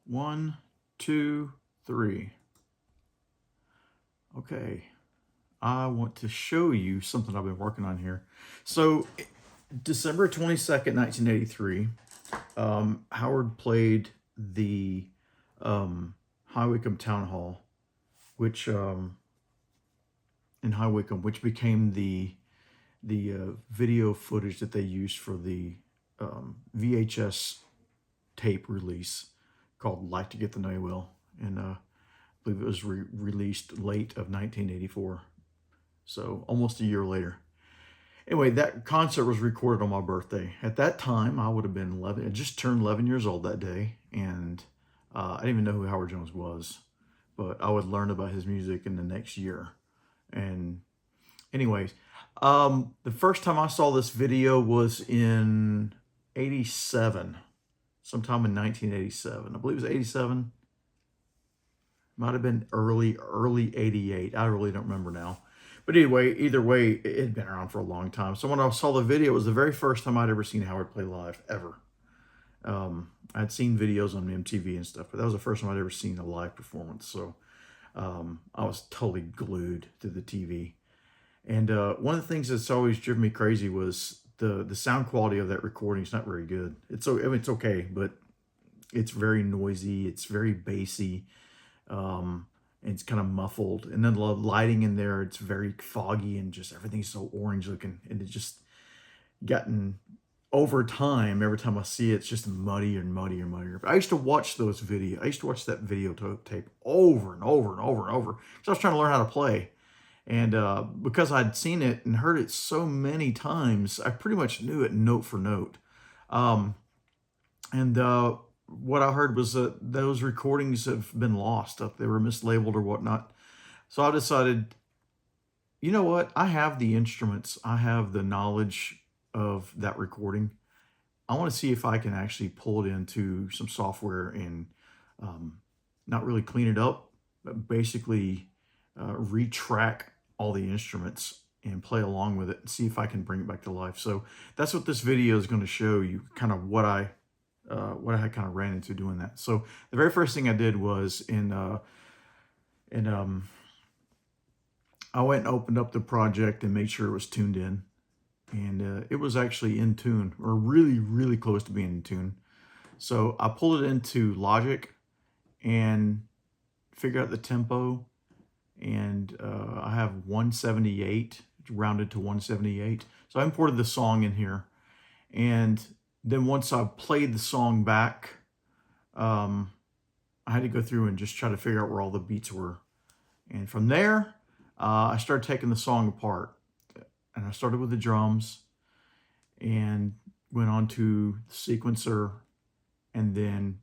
One, two, three. Okay. I want to show you something I've been working on here. So, December 22nd, 1983, Howard played the High Wycombe Town Hall, which in High Wycombe, which became the video footage that they used for the VHS tape release called "Like to Get to Know You Well," and I believe it was released late of 1984, so almost a year later. Anyway, that concert was recorded on my birthday. At that time, I would have been 11. I just turned 11 years old that day, and I didn't even know who Howard Jones was, but I would learn about his music in the next year. And anyways, the first time I saw this video was in 87, sometime in 1987. I believe it was 87. Might have been early 88. I really don't remember now. But anyway, either way, it had been around for a long time. So when I saw the video, it was the very first time I'd ever seen Howard play live, ever. I'd seen videos on MTV and stuff, but that was the first time I'd ever seen a live performance. So I was totally glued to the TV. And one of the things that's always driven me crazy was the sound quality of that recording is not very good. I mean, it's okay, but it's very noisy. It's very bassy. And it's kind of muffled. And then the lighting in there, it's very foggy and just everything's so orange looking. And it's just gotten over time, every time I see it, it's just muddier and muddier and muddier. But I used to watch those videos. I used to watch that video tape over and over and over and over. So I was trying to learn how to play. And because I'd seen it and heard it so many times, I pretty much knew it note for note. Um, and what I heard was that those recordings have been lost. They were mislabeled or whatnot. So I decided, you know what? I have the instruments. I have the knowledge of that recording. I want to see if I can actually pull it into some software and not really clean it up, but basically retrack all the instruments and play along with it and see if I can bring it back to life. So that's what this video is going to show you, kind of what I kind of ran into doing that. So the very first thing I did was I went and opened up the project and made sure it was tuned in, and it was actually in tune, or really, really close to being in tune. So I pulled it into Logic and figured out the tempo, and I have 178, rounded to 178. So I imported the song in here, and then once I played the song back, I had to go through and just try to figure out where all the beats were. And from there, I started taking the song apart. And I started with the drums and went on to the sequencer, and then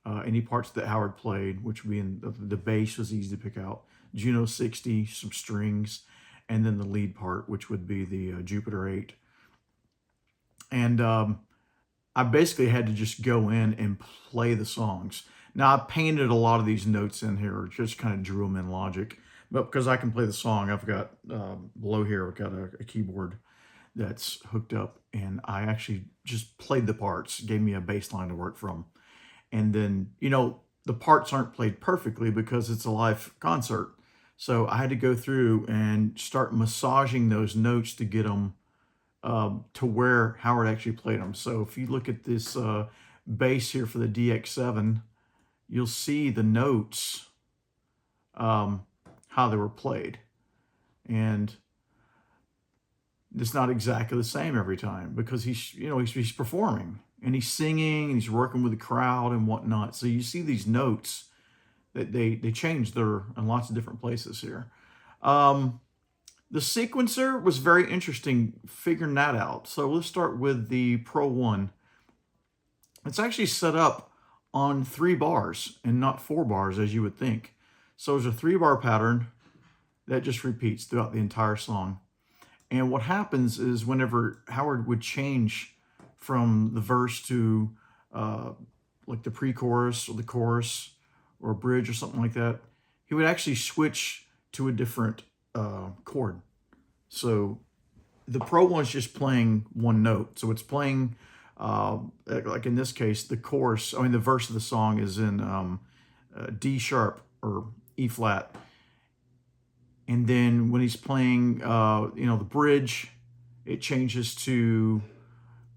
any parts that Howard played, which would be in the bass was easy to pick out, Juno 60, some strings, and then the lead part, which would be the Jupiter 8. And I basically had to just go in and play the songs. Now, I painted a lot of these notes in here, just kind of drew them in Logic. But because I can play the song, I've got, below here, I've got a keyboard that's hooked up. And I actually just played the parts, gave me a bass line to work from. And then, the parts aren't played perfectly because it's a live concert. So I had to go through and start massaging those notes to get them to where Howard actually played them. So if you look at this bass here for the DX7, you'll see the notes, how they were played. And it's not exactly the same every time because he's performing and he's singing and he's working with the crowd and whatnot. So you see these notes that they change in lots of different places here. The sequencer was very interesting figuring that out. So let's start with the Pro 1. It's actually set up on 3 bars and not 4 bars as you would think. So there's a 3-bar pattern that just repeats throughout the entire song. And what happens is whenever Howard would change from the verse to like the pre-chorus or the chorus or a bridge or something like that, he would actually switch to a different chord. So the Pro 1's just playing one note. So it's playing Like in this case, the chorus, I mean, the verse of the song is in D sharp or E flat. And then when he's playing, the bridge, it changes to,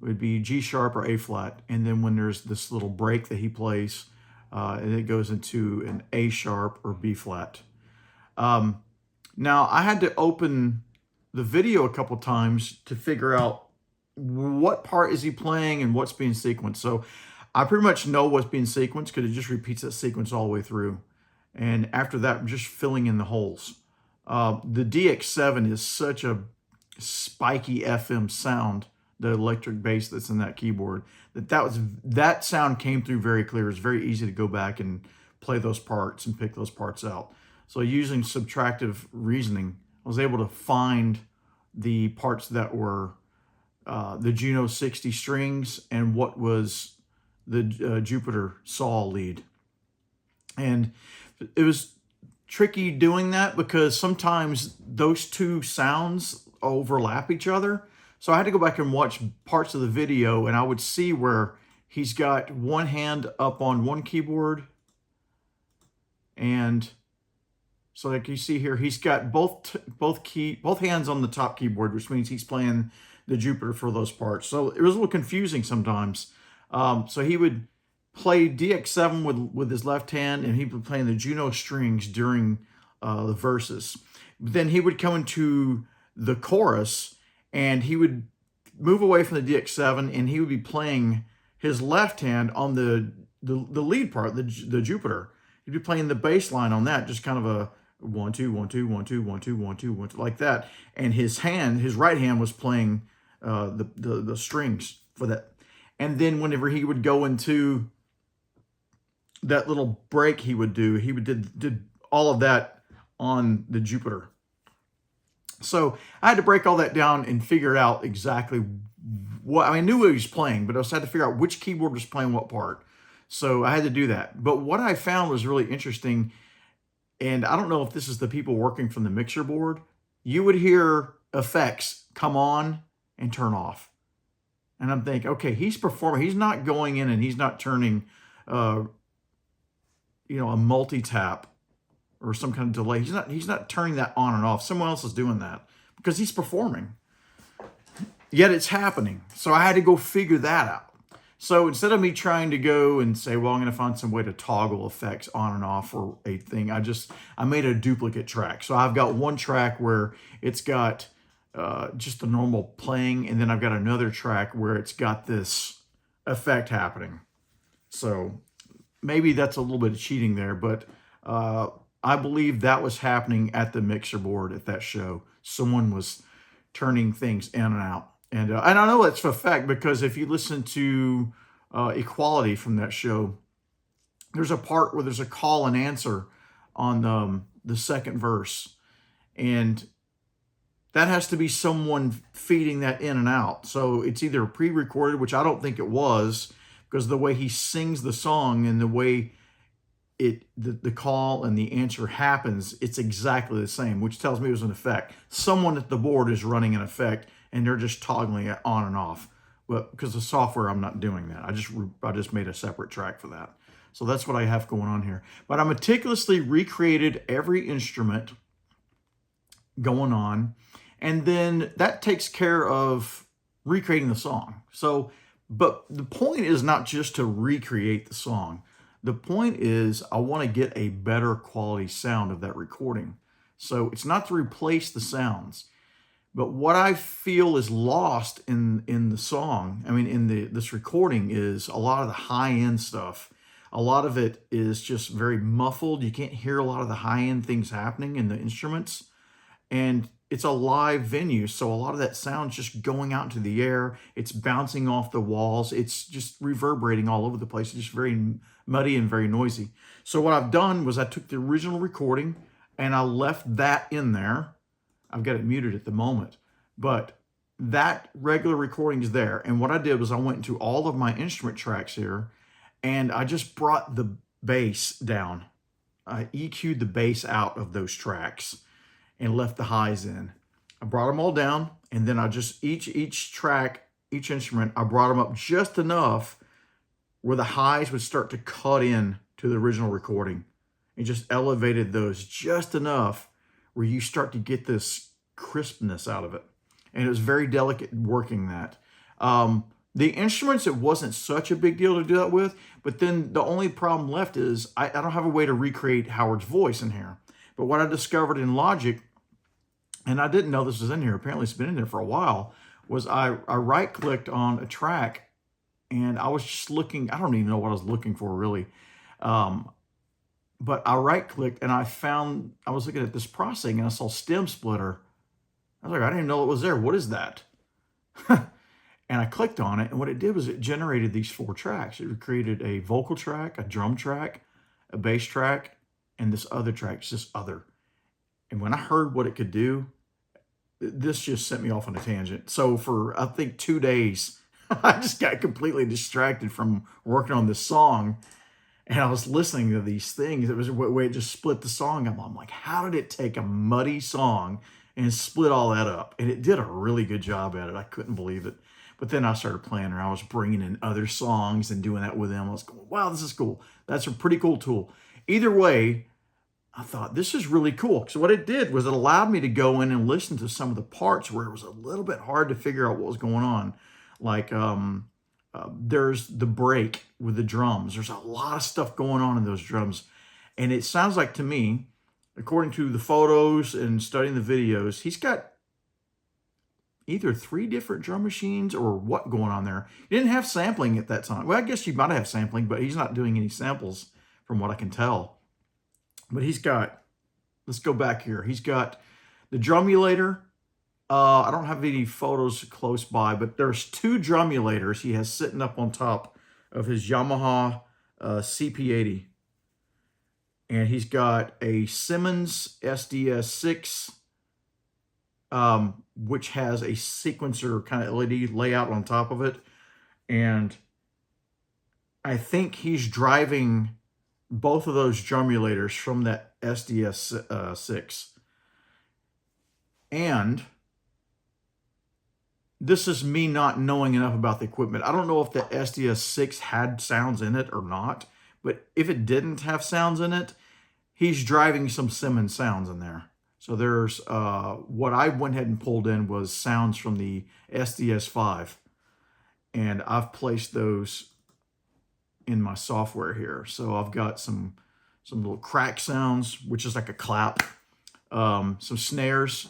it would be G sharp or A flat. And then when there's this little break that he plays, and it goes into an A sharp or B flat. Now I had to open the video a couple times to figure out what part is he playing and what's being sequenced. So I pretty much know what's being sequenced because it just repeats that sequence all the way through. And after that, I'm just filling in the holes. The DX7 is such a spiky FM sound, the electric bass that's in that keyboard, that sound came through very clear. It's very easy to go back and play those parts and pick those parts out. So using subtractive reasoning, I was able to find the parts that were the Juno 60 strings and what was the Jupiter saw lead. And it was tricky doing that because sometimes those two sounds overlap each other. So I had to go back and watch parts of the video, and I would see where he's got one hand up on one keyboard. And so like you see here, he's got both hands on the top keyboard, which means he's playing the Jupiter for those parts. So it was a little confusing sometimes. So he would play DX7 with his left hand, and he'd be playing the Juno strings during the verses. But then he would come into the chorus, and he would move away from the DX7, and he would be playing his left hand on the lead part, the Jupiter. He'd be playing the bass line on that, just kind of a 1 2 1 2 1 2 1 2 1 2 1 2 like that. And his right hand was playing the strings for that. And then whenever he would go into that little break he did all of that on the Jupiter. So I had to break all that down and figure out exactly what, I knew what he was playing, but I also had to figure out which keyboard was playing what part. So I had to do that. But what I found was really interesting, and I don't know if this is the people working from the mixer board, you would hear effects come on and turn off. And I'm thinking, okay, he's performing. He's not going in and he's not turning, a multi-tap or some kind of delay. He's not turning that on and off. Someone else is doing that because he's performing. Yet it's happening. So I had to go figure that out. So instead of me trying to go and say, well, I'm going to find some way to toggle effects on and off or a thing, I made a duplicate track. So I've got one track where it's got just the normal playing, and then I've got another track where it's got this effect happening. So maybe that's a little bit of cheating there, but I believe that was happening at the mixer board at that show. Someone was turning things in and out. And I know that's a fact because if you listen to Equality from that show, there's a part where there's a call and answer on the second verse. And that has to be someone feeding that in and out. So it's either pre-recorded, which I don't think it was, because the way he sings the song and the way the call and the answer happens, it's exactly the same, which tells me it was an effect. Someone at the board is running an effect, and they're just toggling it on and off. But because of software, I'm not doing that. I just made a separate track for that. So that's what I have going on here. But I meticulously recreated every instrument going on, and then that takes care of recreating the song. So, but the point is not just to recreate the song. The point is I want to get a better quality sound of that recording. So it's not to replace the sounds. But what I feel is lost in the song, this recording, is a lot of the high-end stuff. A lot of it is just very muffled. You can't hear a lot of the high-end things happening in the instruments. And it's a live venue, so a lot of that sound's just going out into the air. It's bouncing off the walls. It's just reverberating all over the place. It's just very muddy and very noisy. So what I've done was I took the original recording and I left that in there. I've got it muted at the moment, but that regular recording is there. And what I did was I went into all of my instrument tracks here and I just brought the bass down. I EQ'd the bass out of those tracks and left the highs in. I brought them all down, and then I just, each track each instrument, I brought them up just enough where the highs would start to cut in to the original recording, and just elevated those just enough where you start to get this crispness out of it. And it was very delicate working that. The instruments, it wasn't such a big deal to do that with, but then the only problem left is I don't have a way to recreate Howard's voice in here. But what I discovered in Logic, and I didn't know this was in here, apparently it's been in there for a while, was I right-clicked on a track, and I was just looking, I don't even know what I was looking for really. But I right-clicked and I was looking at this processing and I saw stem splitter. I was like, I didn't even know it was there. What is that? And I clicked on it, and what it did was it generated these 4 tracks. It created a vocal track, a drum track, a bass track, and this other track, it's just other. And when I heard what it could do, this just sent me off on a tangent. So for, I think, 2 days, I just got completely distracted from working on this song. And I was listening to these things. It was a way it just split the song up. I'm like, how did it take a muddy song and split all that up? And it did a really good job at it. I couldn't believe it. But then I started playing, and I was bringing in other songs and doing that with them. I was going, wow, this is cool. That's a pretty cool tool. Either way, I thought, this is really cool. So what it did was it allowed me to go in and listen to some of the parts where it was a little bit hard to figure out what was going on. Like there's the break with the drums. There's a lot of stuff going on in those drums. And it sounds like to me, according to the photos and studying the videos, he's got either 3 different drum machines or what going on there. He didn't have sampling at that time. Well, I guess you might have sampling, but he's not doing any samples from what I can tell. But he's got, let's go back here. He's got the drumulator. I don't have any photos close by, but there's 2 drumulators he has sitting up on top of his Yamaha CP80. And he's got a Simmons SDS6, which has a sequencer kind of LED layout on top of it. And I think he's driving both of those drumulators from that SDS6. And this is me not knowing enough about the equipment. I don't know if the SDS6 had sounds in it or not, but if it didn't have sounds in it, he's driving some Simmons sounds in there. So there's, what I went ahead and pulled in was sounds from the SDS5. And I've placed those in my software here. So I've got some little crack sounds, which is like a clap, some snares,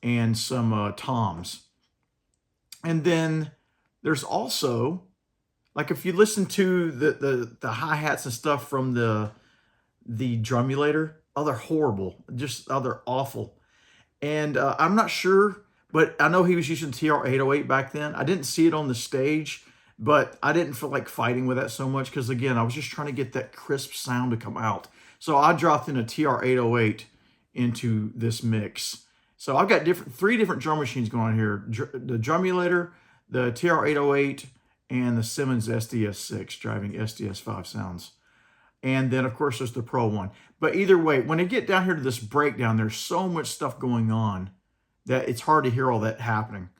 and some toms. And then there's also, like if you listen to the hi-hats and stuff from the drumulator, oh, they're horrible. Just, oh, they're awful. And I'm not sure, but I know he was using TR-808 back then. I didn't see it on the stage, but I didn't feel like fighting with that so much because, again, I was just trying to get that crisp sound to come out. So I dropped in a TR-808 into this mix. So I've got 3 different drum machines going on here. The drumulator, the TR-808, and the Simmons SDS6 driving SDS5 sounds. And then, of course, there's the Pro one. But either way, when I get down here to this breakdown, there's so much stuff going on that it's hard to hear all that happening.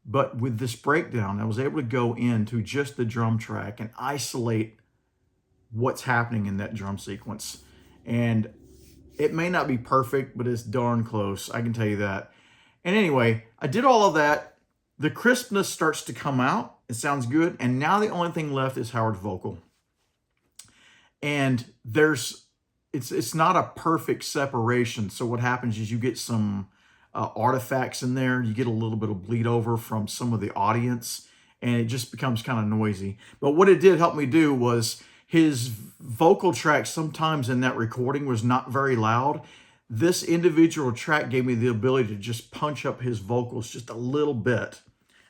But with this breakdown, I was able to go into just the drum track and isolate what's happening in that drum sequence. And it may not be perfect, but it's darn close. I can tell you that. And anyway, I did all of that. The crispness starts to come out. It sounds good. And now the only thing left is Howard's vocal. And it's not a perfect separation. So what happens is you get some artifacts in there. You get a little bit of bleed over from some of the audience, and it just becomes kind of noisy. But what it did help me do was his vocal track sometimes in that recording was not very loud. This individual track gave me the ability to just punch up his vocals just a little bit.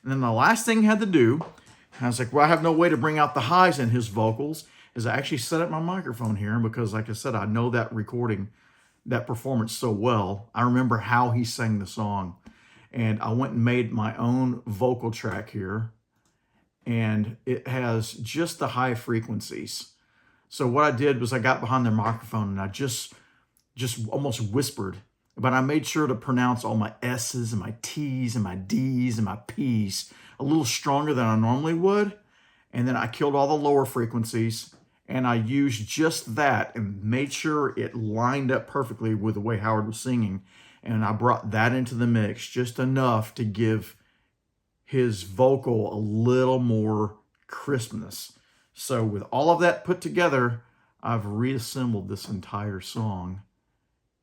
And then the last thing I had to do, I was like, well, I have no way to bring out the highs in his vocals, is I actually set up my microphone here because, like I said, I know that recording, that performance so well. I remember how he sang the song. And I went and made my own vocal track here. And it has just the high frequencies. So what I did was I got behind the microphone and I just almost whispered. But I made sure to pronounce all my S's and my T's and my D's and my P's a little stronger than I normally would. And then I killed all the lower frequencies, and I used just that and made sure it lined up perfectly with the way Howard was singing. And I brought that into the mix just enough to give his vocal a little more crispness. So with all of that put together, I've reassembled this entire song.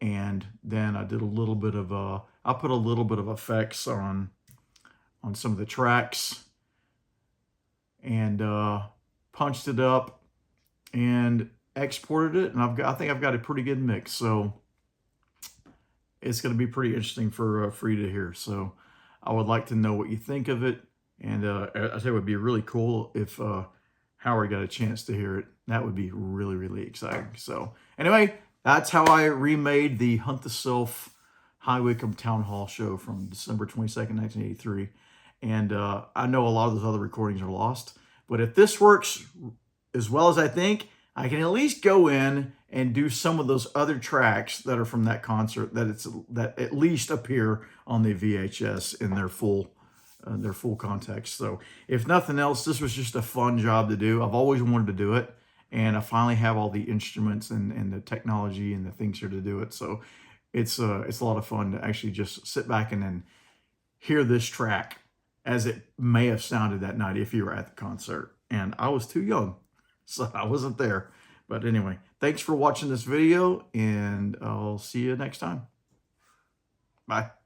And then I did a little bit of I put a little bit of effects on some of the tracks, and punched it up and exported it. And I think I've got a pretty good mix. So it's going to be pretty interesting for you to hear. So I would like to know what you think of it. And I think it would be really cool if Howard got a chance to hear it. That would be really, really exciting. So anyway, that's how I remade the Hunt the Sylph High Wycombe Town Hall show from December 22nd, 1983. And I know a lot of those other recordings are lost. But if this works as well as I think, I can at least go in and do some of those other tracks that are from that concert that at least appear on the VHS in their full context. So if nothing else, this was just a fun job to do. I've always wanted to do it, and I finally have all the instruments and the technology and the things here to do it. So it's a lot of fun to actually just sit back and then hear this track as it may have sounded that night if you were at the concert. And I was too young, so I wasn't there. But anyway, thanks for watching this video, and I'll see you next time. Bye.